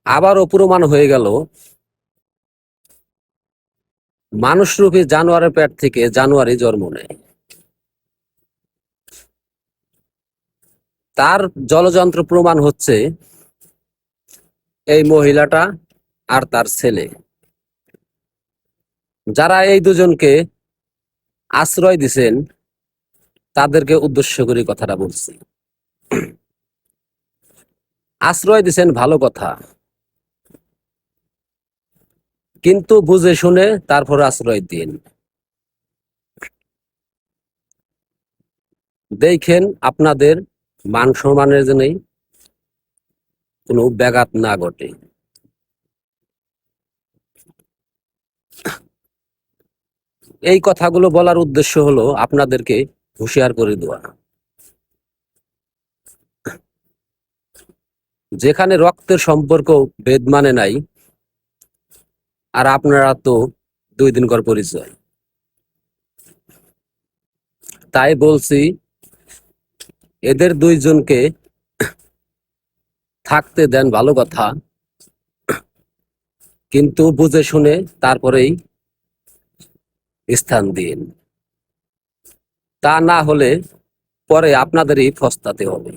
আবারও প্রমাণ হয়ে গেল মানুষরূপী জানোয়ারের পেট থেকে জানোয়ারই জন্ম নেয়। তার জলযন্ত্র প্রমাণ হচ্ছে এই মহিলাটা আর তার ছেলে, যারা এই দুজনকে আশ্রয় দিছেন তাদেরকে উদ্দেশ্য করে কথাটা বলছি। আশ্রয় দিছেন ভালো কথা, কিন্তু বুঝে শুনে তারপর আশ্রয় দিন। দেখেন আপনাদের মান সম্মানের জন্য কোনো ব্যাঘাত না ঘটে। এই কথাগুলো বলার উদ্দেশ্য হলো আপনাদেরকে হুঁশিয়ার করে দেওয়া। যেখানে রক্তের সম্পর্ক ভেদ মানে নাই, আর আপনারা তো 2 দিনকার পরিচয়, তাই বলছি এদের দুইজনকে থাকতে দেন ভালো কথা, কিন্তু বুঝে শুনে তারপরেই স্থান দিন। তা না হলে পরে আপনাদেরই পস্তাতে হবে।